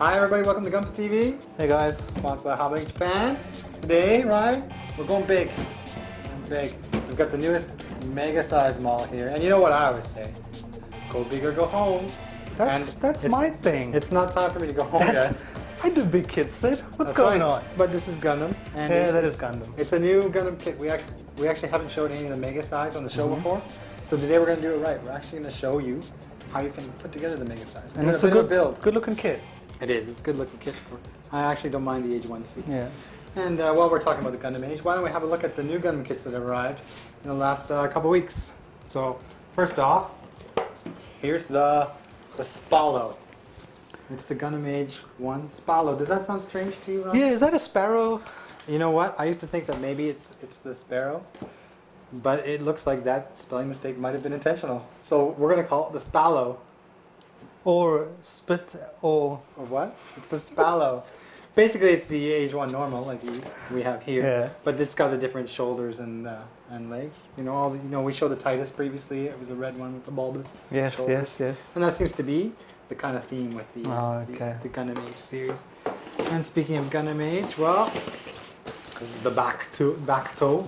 Hi everybody, welcome to Gunpla TV. Hey guys. Sponsored by HobbyLink Japan. Today, Ryan, we're going big. Big. We've got the newest mega size model here. And you know what I always say? Go big or go home. That's my thing. It's not time for me to go home yet. I do big kits, Sid. What's That's going right. on? But this is Gundam. And yeah, that is Gundam. It's a new Gundam kit. We actually haven't showed any of the mega size on the show before. So today we're going to do it right. We're actually going to show you how you can put together the mega size. And it's a good looking kit. It is. It's a good looking kit. I actually don't mind the Age 1C. Yeah. And while we're talking about the Gundam Age, why don't we have a look at the new Gundam kits that have arrived in the last couple weeks. So first off, here's the Spallow. It's the Gundam Age 1 Spallow. Does that sound strange to you, Ron? Yeah, is that a sparrow? You know what? I used to think that maybe it's the Sparrow, but it looks like that spelling mistake might have been intentional. So we're going to call it the Spallow. Or spit or... Or what? It's the Spallow. Basically, it's the Age 1 normal, like we have here. Yeah. But it's got the different shoulders and legs. You know, we showed the Titus previously. It was the red one with the bulbous shoulders. Yes. And that seems to be the kind of theme with the Gundam Age series. And speaking of Gundam Age, well, this is the Baqto.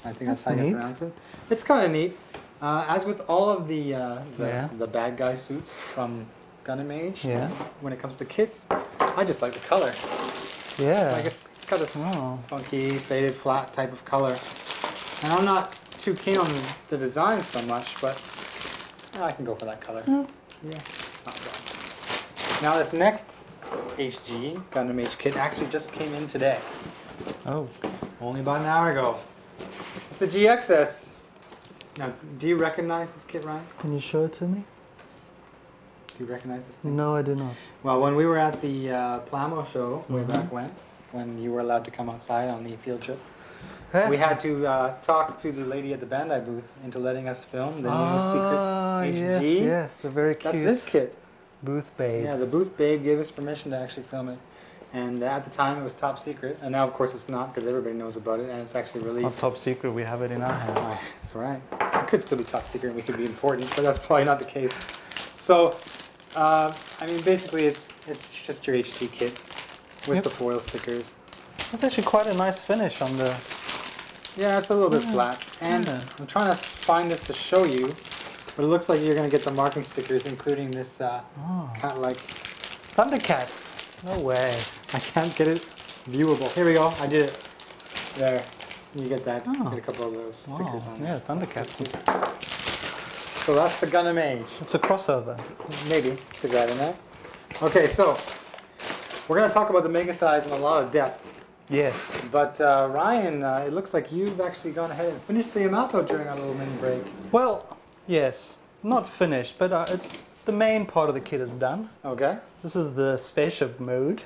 I think that's how you pronounce it. It's kind of neat. As with all of the bad guy suits from Gundam Age, when it comes to kits, I just like the color. Yeah. Like it's got this funky, faded, flat type of color. And I'm not too keen on the design so much, but I can go for that color. Yeah, not bad. Now this next HG Gundam Age kit actually just came in today. Oh. Only about an hour ago. It's the G-Exes. Now, do you recognize this kit, Ryan? Can you show it to me? Do you recognize this thing? No, I do not. Well, when we were at the Plamo show way back when you were allowed to come outside on the field trip, we had to talk to the lady at the Bandai booth into letting us film the new secret HG. Yes, the very cute. That's this kit. Booth Babe. Yeah, the Booth Babe gave us permission to actually film it. And at the time it was top secret, and now of course it's not because everybody knows about it and it's actually released. It's not top secret, we have it in our hands. That's right. It could still be top secret and we could be important, but that's probably not the case. So, I mean basically it's just your HG kit with the foil stickers. That's actually quite a nice finish on the... Yeah, it's a little bit flat. And I'm trying to find this to show you, but it looks like you're going to get the marking stickers including this kind of like... Thundercats. No way. I can't get it viewable. Here we go. I did it. There. You get that. You get a couple of those stickers on there. Yeah, Thundercats. So that's the Gundam Age. It's a crossover. Maybe. Stick that in there. Okay, so we're going to talk about the mega size in a lot of depth. Yes. But Ryan, it looks like you've actually gone ahead and finished the Yamato during our little mini break. Well, yes. Not finished, but it's... The main part of the kit is done. Okay. This is the Spaceship Mode.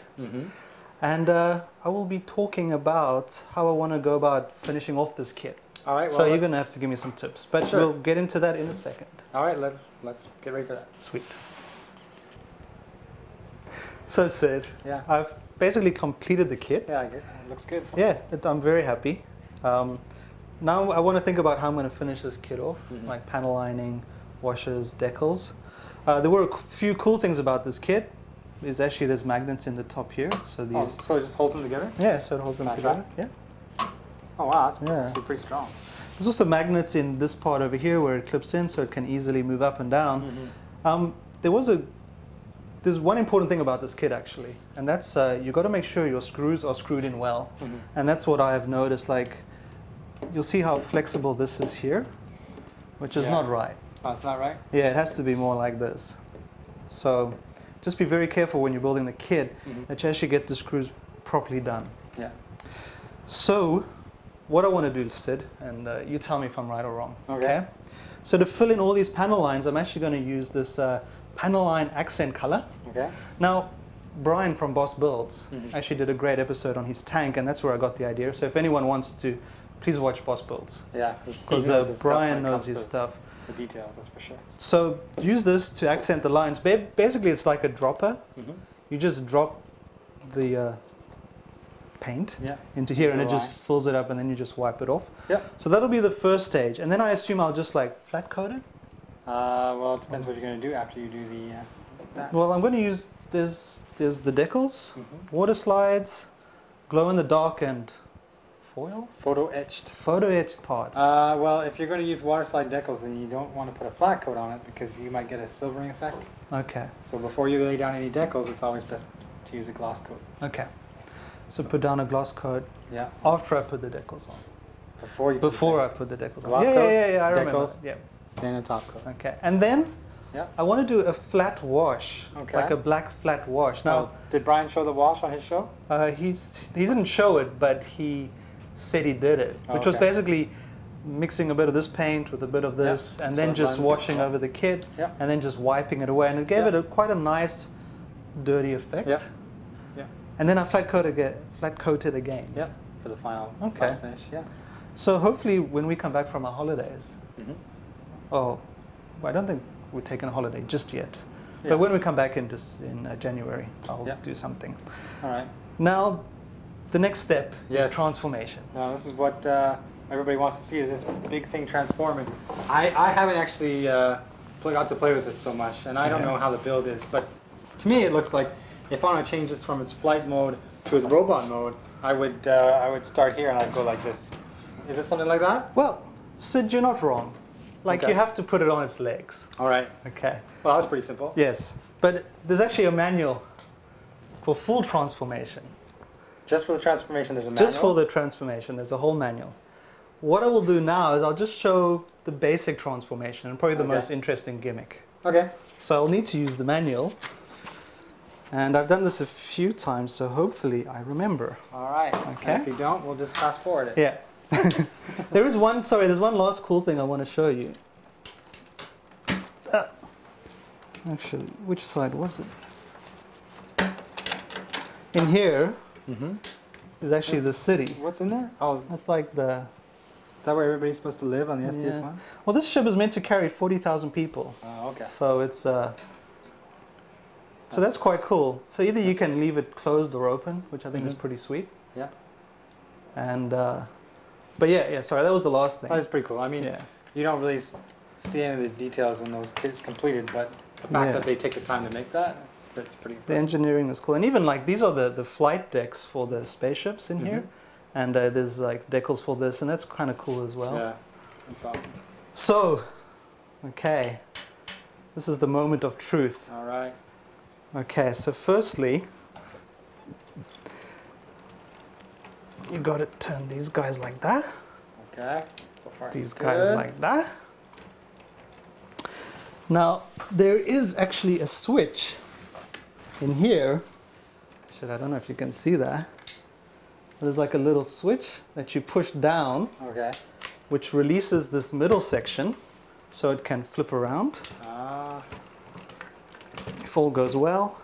And I will be talking about how I want to go about finishing off this kit. All right. Well, so you're going to have to give me some tips. But we'll get into that in a second. All right. Let's get ready for that. Sweet. So Sid, I've basically completed the kit. Yeah, I guess. It looks good. Yeah, I'm very happy. Now I want to think about how I'm going to finish this kit off, like panel lining, washers, decals. There were a few cool things about this kit. Is actually there's magnets in the top here, so these. So it just holds them together? Yeah, so it holds them together. Yeah. Oh wow, that's actually pretty strong. There's also magnets in this part over here where it clips in, so it can easily move up and down. There's one important thing about this kit actually, and that's you've got to make sure your screws are screwed in well, and that's what I have noticed. Like, you'll see how flexible this is here, which is not right. Oh, it's not right? Yeah, it has to be more like this. So just be very careful when you're building the kit that you actually get the screws properly done. Yeah. So what I want to do, Sid, and you tell me if I'm right or wrong. Okay. So to fill in all these panel lines, I'm actually going to use this panel line accent color. Okay. Now, Brian from Boss Builds actually did a great episode on his tank, and that's where I got the idea. So if anyone wants to, please watch Boss Builds. Yeah. Because Brian knows his stuff. The details, that's for sure. So use this to accent the lines. Basically, it's like a dropper. You just drop the paint into here, and it just fills it up, and then you just wipe it off. Yeah. So that'll be the first stage, and then I assume I'll just like flat coat it. Well, it depends what you're going to do after you do that? Well, I'm going to use there's the decals, water slides, glow in the dark, and foil. Photo etched. Photo etched parts. Well, if you're going to use water slide decals, then you don't want to put a flat coat on it because you might get a silvering effect. Okay. So before you lay down any decals, it's always best to use a gloss coat. Okay. So put down a gloss coat. Yeah. After I put the decals on. Before I put the decals on. Gloss Yeah, coat, I remember. decals, Yeah. then a top coat. Okay. And then Yeah. I want to do a flat wash, Okay. like a black flat wash. Now, did Brian show the wash on his show? he didn't show it, but he said he did it, which was Okay. basically mixing a bit of this paint with a bit of this, and then So it just blends. washing over the kit, Yeah. and then just wiping it away, and it gave it quite a nice, dirty effect. Yeah. Yeah. And then I flat coated it again. Yeah. For the final finish. Yeah. So hopefully, when we come back from our holidays, oh, well, I don't think we're taking a holiday just yet. Yeah. But when we come back in January, I'll do something. All right. Now, the next step Yes. is transformation. Now this is what everybody wants to see, is this big thing transforming. I haven't actually got to play with this so much, and I don't know how the build is, but to me it looks like if I want to change this from its flight mode to its robot mode, I would start here and I'd go like this. Is it something like that? Well, Sid, you're not wrong. Like, Okay. you have to put it on its legs. All right. Okay. Well, that was pretty simple. Yes. But there's actually a manual for full transformation. Just for the transformation, there's a manual? Just for the transformation, there's a whole manual. What I will do now is I'll just show the basic transformation and probably the most interesting gimmick. Okay. So I'll need to use the manual. And I've done this a few times, so hopefully I remember. All right. Okay. And if you don't, we'll just fast forward it. Yeah. there's one last cool thing I want to show you. Actually, which side was it? In here is actually the city. What's in there? Oh, That's like the... is that where everybody's supposed to live on the SDF-1? Well, this ship is meant to carry 40,000 people. Oh, okay. So it's... so that's quite cool. So either you can leave it closed or open, which I think is pretty sweet. Yeah. And... but yeah, sorry, that was the last thing. That is pretty cool. I mean, you don't really see any of the details when those kits completed, but the fact that they take the time to make that, it's pretty impressive. The engineering is cool. And even like these are the flight decks for the spaceships in here. And there's like decals for this, and that's kind of cool as well. Yeah, that's awesome. So, okay, this is the moment of truth. All right. Okay, so firstly, you got to turn these guys like that. Okay. So far, These so guys good. like that. Now, there is actually a switch in here. I don't know if you can see that. There's like a little switch that you push down, which releases this middle section so it can flip around. If all goes well.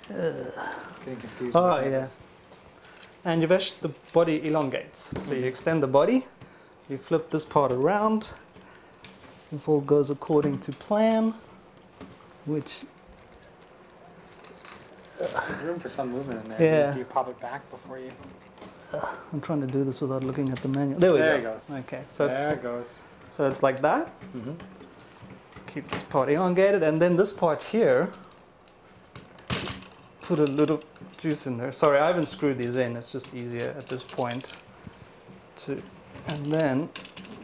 Getting confused. Oh, yeah. And the body elongates. So you extend the body, you flip this part around. If all goes according to plan, which... There's room for some movement in there. Yeah. Do you pop it back before you... I'm trying to do this without looking at the manual. There we go. There it goes. Okay, so there it goes. So it's like that. Keep this part elongated, and then this part here, put a little juice in there. Sorry, I haven't screwed these in. It's just easier at this point to, and then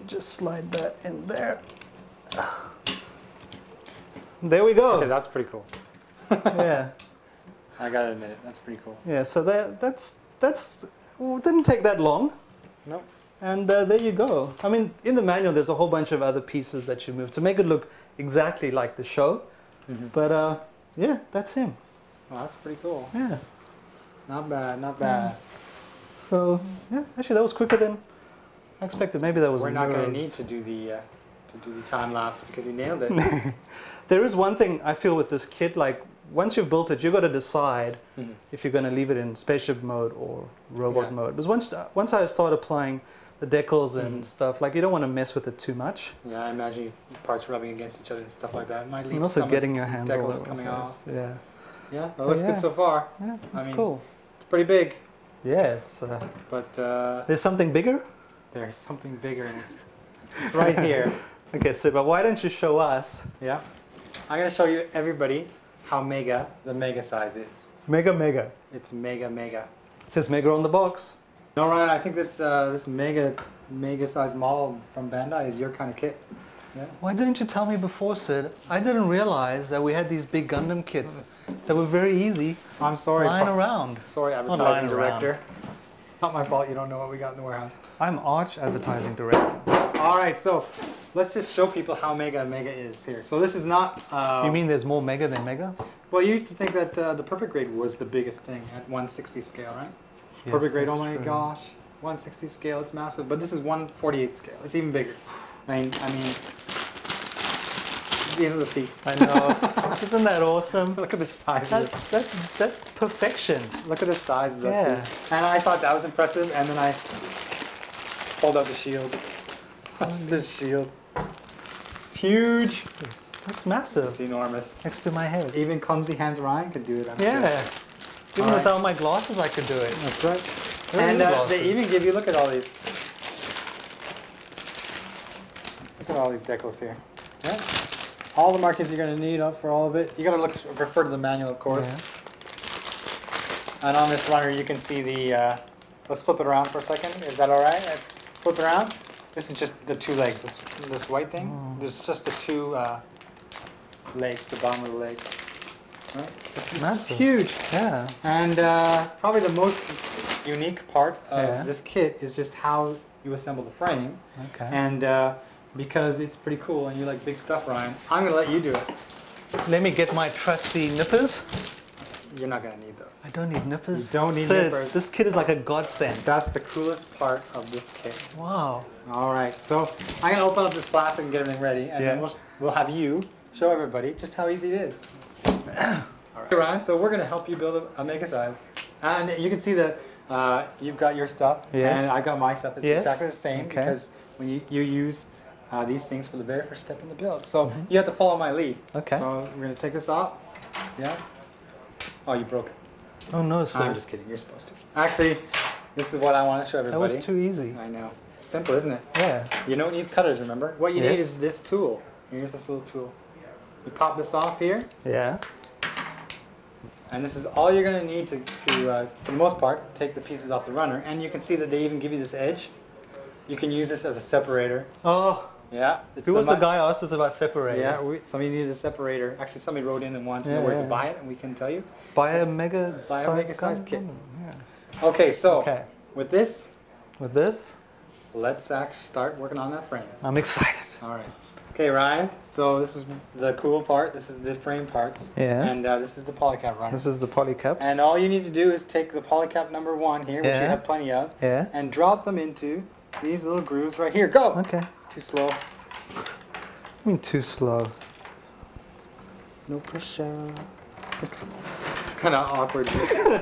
just slide that in there. There we go. Okay, that's pretty cool. Yeah. I gotta admit it, that's pretty cool. Yeah. So that's well, it didn't take that long. Nope. And there you go. I mean, in the manual, there's a whole bunch of other pieces that you move to make it look exactly like the show. But yeah, that's him. Well, that's pretty cool. Yeah. Not bad, not bad. So yeah, actually that was quicker than I expected. Maybe that was. We're not going to need to do the time lapse because you nailed it. There is one thing I feel with this kit, like once you've built it, you've got to decide if you're going to leave it in spaceship mode or robot mode. Because once I start applying the decals and stuff, like you don't want to mess with it too much. Yeah, I imagine parts rubbing against each other and stuff like that. It might leave and also some getting your hands all decals over coming the place. off. Yeah. Yeah, that looks good so far. Yeah, that's I mean, cool. It's pretty big. Yeah, it's. But there's something bigger. There's something bigger in it. It's right here. Okay, so but why don't you show us? Yeah. I'm going to show you everybody how mega the mega size is. Mega. It's mega. It says mega on the box. No, Ryan, I think this this mega size model from Bandai is your kind of kit. Yeah. Why didn't you tell me before, Sid? I didn't realize that we had these big Gundam kits that were very easy. I'm sorry. Lying around. Sorry, advertising director. Not my fault you don't know what we got in the warehouse. I'm arch advertising director. Alright, so let's just show people how mega is here. So this is not... you mean there's more mega than mega? Well, you used to think that the perfect grade was the biggest thing at 160 scale, right? Yes, perfect grade, oh my true. gosh. 160 scale, it's massive. But this is 148 scale. It's even bigger. I mean, these are the feet. I know. Isn't that awesome? Look at the size of this. That's perfection. Look at the size of that feet. And I thought that was impressive, and then I pulled out the shield. That's the shield. It's huge. That's massive. It's enormous. Next to my head. Even clumsy hands Ryan could do it, I'm sure. Even without my glasses I could do it. That's right. And they even give you, look at all these. Look at all these decals here. Yeah. All the markings you're going to need for all of it. You got to refer to the manual, of course. Yeah. And on this runner, you can see the. Let's flip it around for a second. Is that all right? Flip it around. This is just the two legs. This white thing. Oh. There's just the two legs, the bottom of the legs. Right? It's huge. Yeah. And probably the most unique part of this kit is just how you assemble the frame. Okay. And because it's pretty cool and you like big stuff, Ryan, I'm going to let you do it. Let me get my trusty nippers. You're not going to need those. I don't need nippers. You don't need nippers. This kit is like a godsend. That's the coolest part of this kit. Wow. All right, so I'm going to open up this plastic and get everything ready, and then we'll have you show everybody just how easy it is. All right, Ryan, so we're going to help you build a mega size. And you can see that you've got your stuff, and I got my stuff. It's exactly the same because when you use these things for the very first step in the build. So you have to follow my lead. Okay. So we're going to take this off. Yeah. Oh, you broke it. Oh no, sir. I'm just kidding. You're supposed to. Actually, this is what I want to show everybody. That was too easy. I know. Simple, isn't it? Yeah. You don't need cutters, remember? What you need is this tool. Here's this little tool. You pop this off here. Yeah. And this is all you're going to need to for the most part, take the pieces off the runner. And you can see that they even give you this edge. You can use this as a separator. Oh. Yeah. Who was the guy who asked us about separators? Yeah, somebody needed a separator. Actually, somebody wrote in and wanted to know where to buy it, and we can tell you. Buy a mega size kit. Yeah. Okay, so with this, let's start working on that frame. I'm excited. All right. Okay, Ryan. So this is the cool part. This is the frame parts. Yeah. And this is the polycap runner. This is the polycaps. And all you need to do is take the polycap number 1 here, which you have plenty of, and drop them into these little grooves right here. Go. Okay. Too slow. I mean too slow. No pressure. It's kind of awkward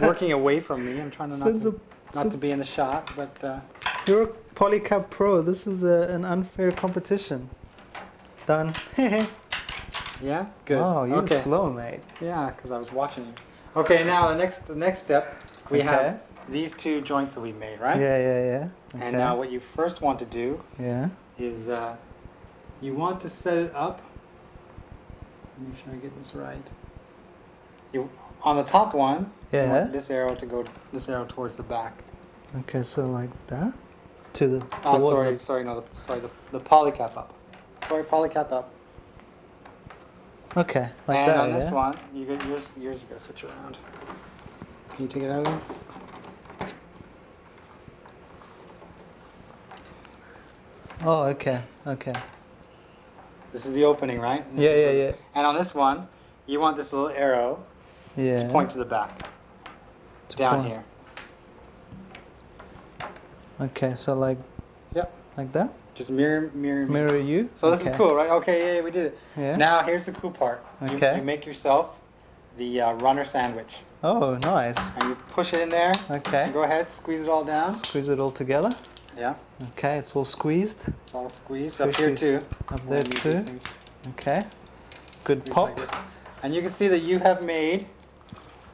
working away from me. I'm trying to not to be in the shot, but... You're a polycap pro. This is an unfair competition. Done. Yeah? Good. Oh, you're slow, mate. Yeah, because I was watching you. Okay, now the next step, we have these two joints that we made, right? Yeah. Okay. And now what you first want to do is you want to set it up. Make sure I get this right. On the top one, you want this arrow to go towards the back. Okay, so like that? To the the polycap up. Sorry, polycap up. Okay, like and that. And on this one, yours is gonna switch around. Can you take it out of there? Oh, okay. This is the opening, right? Yeah. And on this one, you want this little arrow to point to the back. Down here. Okay, so like that? Just mirror you. So this is cool, right? Okay, yeah, we did it. Yeah. Now here's the cool part. Okay. You make yourself the runner sandwich. Oh, nice. And you push it in there. Okay. Go ahead, squeeze it all down. Squeeze it all together. Yeah. Okay, it's all squeezed. It's all squeezed. Up here too. Up there too. Okay. Good Squeeze pop. like and you can see that you have made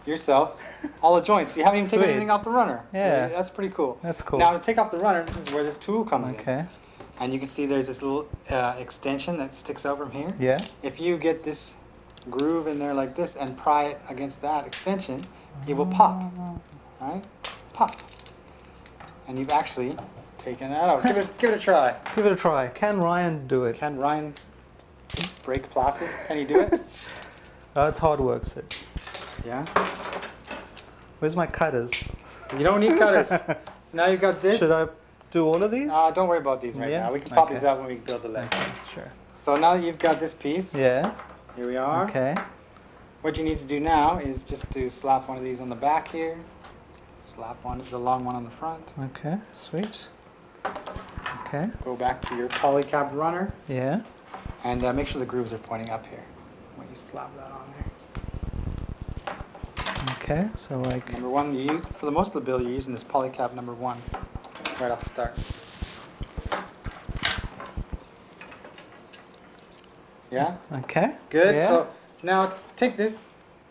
yourself all the joints. You haven't even taken anything off the runner. Yeah. That's pretty cool. That's cool. Now to take off the runner, this is where this tool comes in. Okay. And you can see there's this little extension that sticks out from here. Yeah. If you get this groove in there like this and pry it against that extension, it will pop. Right? Pop. And you've actually taken that out. Give it a try. Give it a try. Can Ryan do it? Can Ryan break plastic? Can he do it? It's hard work, Sid. Yeah. Where's my cutters? You don't need cutters. So now you've got this. Should I do all of these? Don't worry about these right now. We can pop these out when we build the leg. Okay, sure. So now that you've got this piece. Yeah. Here we are. Okay. What you need to do now is just to slap one of these on the back here. Slap the long one on the front. Okay, sweet. Okay. Go back to your polycab runner. Yeah. And make sure the grooves are pointing up here when you slap that on there. Okay, so like... Number one, for the most of the build, you're using this polycab number 1 right off the start. Yeah? Okay. Good. Yeah. So now take this,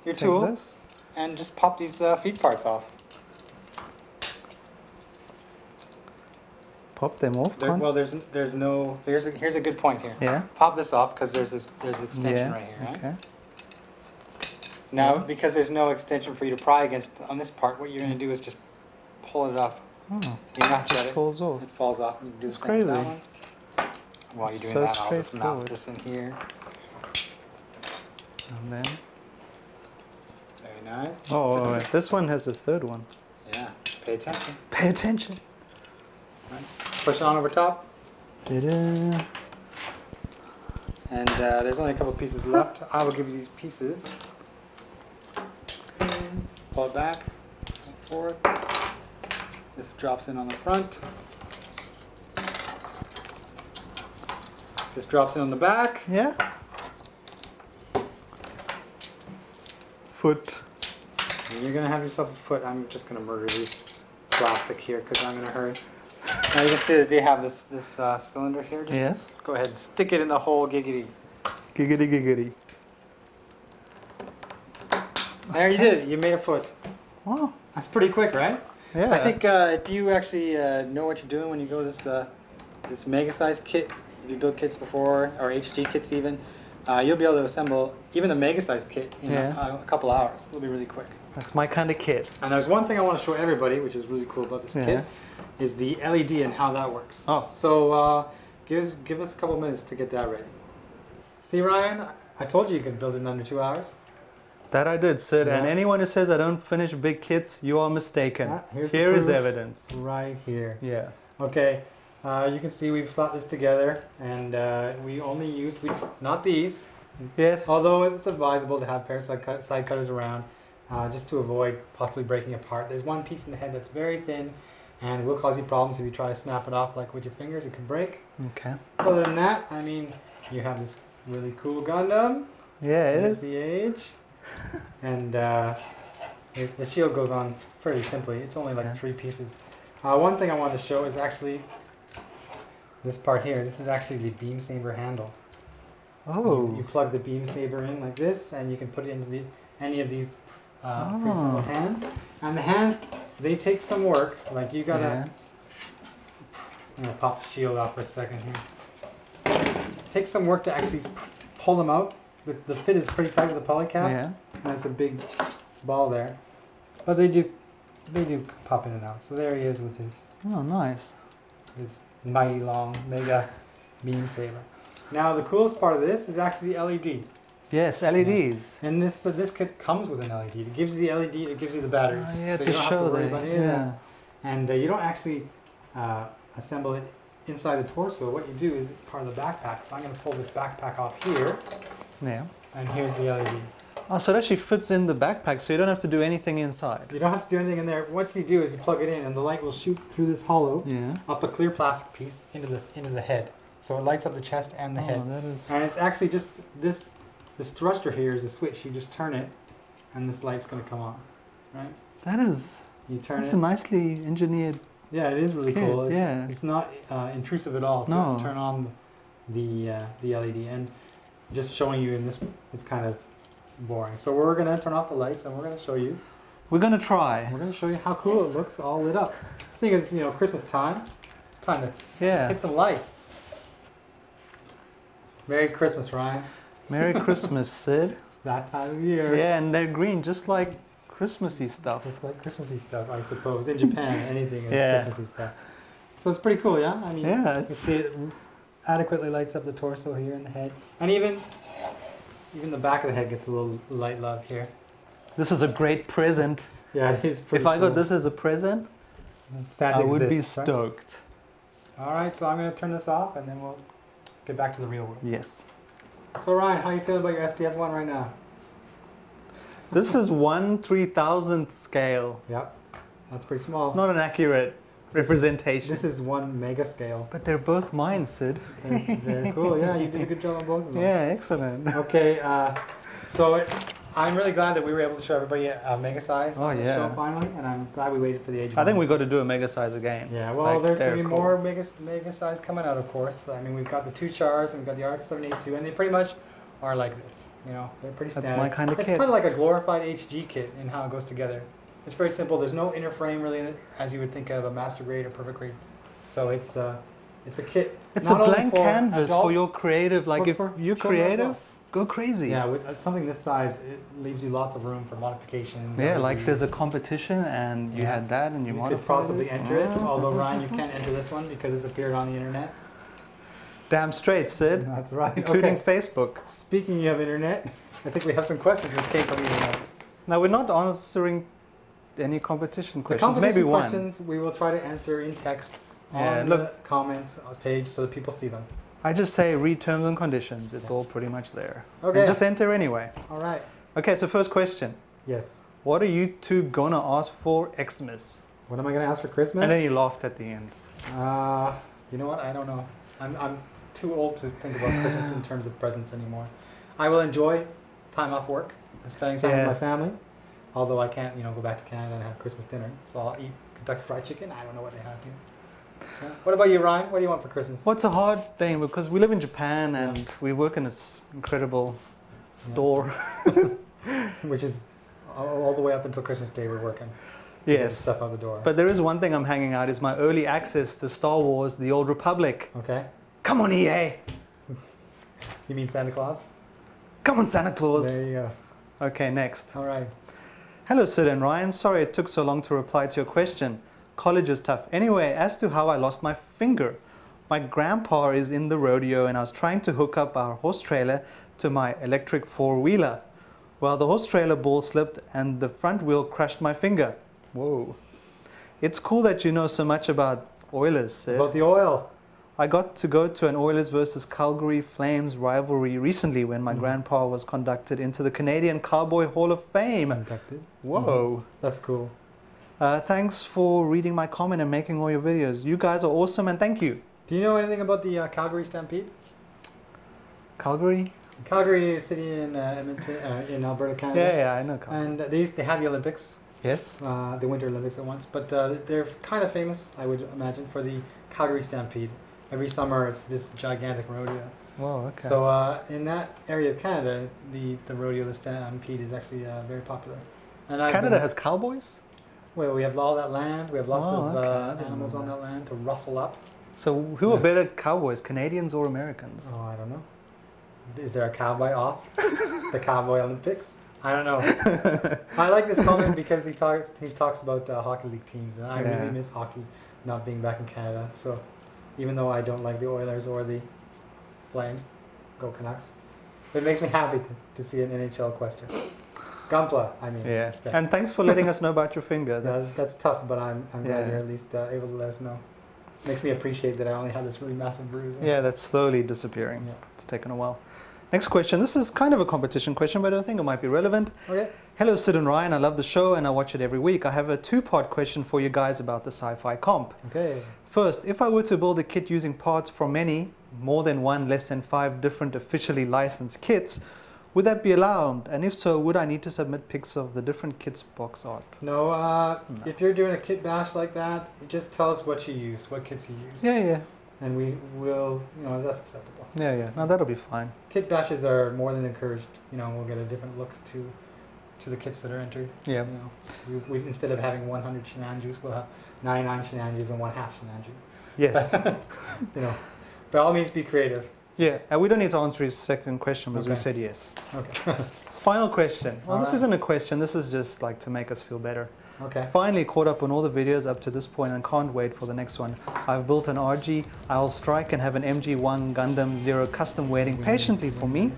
your tool, this. and just pop these feet parts off. Pop them off. Well, there's no. Here's a good point here. Yeah. Pop this off because there's an extension right here. Right? Okay. Now, because there's no extension for you to pry against on this part, what you're going to do is just pull it up. Oh. You not get it. Falls off. It falls off. And do It's the same with that crazy. one. While you're doing So that, I'll just mount straightforward. this in here. And then... Very nice. Oh, wait. This one has a third one. Yeah. Pay attention. Pay attention. Right. Push it on over top. Ta-da. And there's only a couple pieces left. I will give you these pieces. Pull it back, forward. This drops in on the front. This drops in on the back. Yeah. Foot. And you're gonna have yourself a foot. I'm just gonna murder these plastic here because I'm in a hurry. Now you can see that they have this cylinder here. Just Yes. go ahead and stick it in the hole, giggity. Giggity giggity. There, you did it. You made a foot. Wow. That's pretty quick, right? Yeah. I think if you actually know what you're doing when you go this mega size kit, if you build kits before, or HG kits even, you'll be able to assemble even the mega size kit in a couple hours. It'll be really quick. That's my kind of kit. And there's one thing I want to show everybody, which is really cool about this kit, is the LED and how that works. Oh. So give us a couple minutes to get that ready. See, Ryan, I told you could build it in under 2 hours. That I did, Sid. Yeah. And anyone who says I don't finish big kits, you are mistaken. Here is evidence. Right here. Yeah. Okay. You can see we've slapped this together, and we only used not these. Yes. Although it's advisable to have pair side cutters around, just to avoid possibly breaking apart. There's one piece in the head that's very thin, and will cause you problems if you try to snap it off like with your fingers. It could break. Okay. Other than that, I mean, you have this really cool Gundam. Yeah, it There's is. the age, and the shield goes on fairly simply. It's only like 3 pieces. One thing I wanted to show is actually this part here. This is actually the beam saber handle. Oh. You plug the beam saber in like this, and you can put it into any of these pre-assembled hands. And the hands, they take some work. Like you gotta. I'm gonna pop the shield off for a second here. It takes some work to actually pull them out. The fit is pretty tight with the polycab, and it's a big ball there. But they do pop in and out. So there he is with his mighty long mega beam saber. Now the coolest part of this is actually the LED. Yes, LEDs. And this kit comes with an LED. It gives you the LED. It gives you the batteries. Oh, yeah, so to you don't have show to worry that. about any of that. And you don't actually assemble it inside the torso. What you do is it's part of the backpack. So I'm going to pull this backpack off here. Yeah. And here's the LED. Oh, so it actually fits in the backpack, so you don't have to do anything inside. You don't have to do anything in there. What you do is you plug it in, and the light will shoot through this hollow up a clear plastic piece into the head. So it lights up the chest and the head. That is... And it's actually just this thruster here is a switch. You just turn it, and this light's going to come on, right? That is. You turn That's it. a nicely engineered. Yeah, it is really kit, cool. yeah. It's not intrusive at all to turn on the LED, and just showing you in this is kind of boring. So we're going to turn off the lights, and we're going to show you. We're going to try. We're going to show you how cool it looks all lit up. Seeing as Christmas time, it's time to hit some lights. Merry Christmas, Ryan. Merry Christmas, Sid. It's that time of year. Yeah, and they're green, just like Christmassy stuff. It's like Christmassy stuff, I suppose. In Japan, anything is Christmassy stuff. So it's pretty cool, yeah? I mean, you see it adequately lights up the torso here and the head. And even the back of the head gets a little light love here. This is a great present. Yeah, it is pretty If I got this as a present, Santa I would be exists, right? stoked. All right, so I'm going to turn this off and then we'll get back to the real world. Yes. So Ryan, how are you feeling about your SDF-1 right now? This is 1/3000th scale. Yep, that's pretty small. It's not an accurate representation. This is 1 mega scale. But they're both mine, Sid. They're cool, yeah, you did a good job on both of them. Yeah, excellent. Okay, so I'm really glad that we were able to show everybody a mega size on the show finally, and I'm glad we waited for the HG. I think we got to do a mega size again. Yeah, well, like, there's going to be more mega size coming out, of course. I mean, we've got the 2 chars, and we've got the RX-782, and they pretty much are like this. You know, they're pretty standard. That's my kind of kit. It's kind of like a glorified HG kit in how it goes together. It's very simple. There's no inner frame really in it, as you would think of a master grade or perfect grade. So it's a kit. It's a blank canvas for your creative. Like if you're creative, go crazy. Yeah, with something this size, it leaves you lots of room for modifications. Yeah, like there's a competition and you had that and you modified it. You could possibly enter it, although Ryan, you can't enter this one because it's appeared on the internet. Damn straight, Sid. That's right. Including Facebook. Speaking of internet, I think we have some questions that came from the internet. Now, we're not answering any competition questions. The competition Maybe questions we will try to answer in text on the comments page so that people see them. I just say read terms and conditions. It's all pretty much there. Okay. And just enter anyway. All right. Okay, so first question. Yes. What are you two gonna ask for Xmas? What am I gonna ask for Christmas? And then you laughed at the end. You know what? I don't know. I'm too old to think about Christmas in terms of presents anymore. I will enjoy time off work and spending time with my family. Although I can't, go back to Canada and have Christmas dinner. So I'll eat Kentucky Fried Chicken. I don't know what they have here. Yeah. What about you, Ryan? What do you want for Christmas? Well, it's a hard thing because we live in Japan and we work in this incredible store. Which is all the way up until Christmas Day we're working. Yes. Stuff out the door. But there is one thing I'm hanging out is my early access to Star Wars, The Old Republic. Okay. Come on, EA. You mean Santa Claus? Come on, Santa Claus. There you go. Okay, next. All right. Hello, Sid and Ryan. Sorry it took so long to reply to your question. College is tough. Anyway, as to how I lost my finger. My grandpa is in the rodeo and I was trying to hook up our horse trailer to my electric four-wheeler. Well, the horse trailer ball slipped and the front wheel crushed my finger. Whoa. It's cool that you know so much about Oilers, Sid. About the oil. I got to go to an Oilers versus Calgary Flames rivalry recently when my grandpa was conducted into the Canadian Cowboy Hall of Fame. Inducted. Whoa. That's cool. Thanks for reading my comment and making all your videos. You guys are awesome and thank you. Do you know anything about the Calgary Stampede? Calgary? Calgary is a city in Edmonton, in Alberta, Canada. Yeah, I know Calgary. And they had the Olympics. Yes. The Winter Olympics at once. But they're kind of famous, I would imagine, for the Calgary Stampede. Every summer it's this gigantic rodeo. Whoa, okay. So in that area of Canada, the rodeo, the Stampede, is actually very popular. And Canada has cowboys? Well, we have all that land. We have lots of animals on that land to rustle up. So who are better cowboys, Canadians or Americans? Oh, I don't know. Is there a cowboy off the Cowboy Olympics? I don't know. I like this comment because he talks about hockey league teams, and I really miss hockey not being back in Canada. So even though I don't like the Oilers or the Flames, go Canucks, it makes me happy to see an NHL question. Gunpla, I mean. Yeah. And thanks for letting us know about your finger. That's tough, but I'm glad you're at least able to let us know. Makes me appreciate that I only had this really massive bruise. Yeah, that's slowly disappearing. Yeah. It's taken a while. Next question. This is kind of a competition question, but I think it might be relevant. Okay. Hello, Sid and Ryan. I love the show and I watch it every week. I have a two-part question for you guys about the sci-fi comp. Okay. First, if I were to build a kit using parts from more than one, less than 5 different officially licensed kits, would that be allowed? And if so, would I need to submit pics of the different kits box art? No, if you're doing a kit bash like that, you just tell us what you used, what kits you used. Yeah. And we will, that's acceptable. Yeah. No, that'll be fine. Kit bashes are more than encouraged. We'll get a different look to the kits that are entered. Yeah. We instead of having 100 shenanjus, we'll have 99 shenanjus and 1/2 shenanju. Yes. By all means, be creative. Yeah, and we don't need to answer his second question because we said yes. Okay. Final question. Well, this isn't a question. This is just like to make us feel better. Okay. Finally caught up on all the videos up to this point and can't wait for the next one. I've built an RG, I'll strike and have an MG1 Gundam 0 custom waiting patiently for me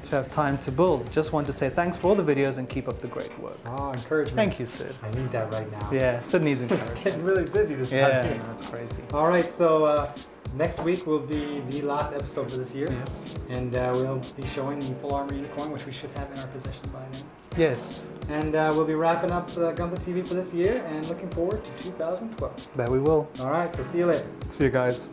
to have time to build. Just want to say thanks for all the videos and keep up the great work. Oh, encouragement. Thank you, Sid. I need that right now. Yeah, Sid needs encouragement. It's getting really busy this time. Yeah, that's crazy. All right, so next week will be the last episode for this year. Yes. And we'll be showing the full armor unicorn, which we should have in our possession by then. Yes. And we'll be wrapping up Gunpla TV for this year and looking forward to 2012. That we will. All right, so see you later. See you guys.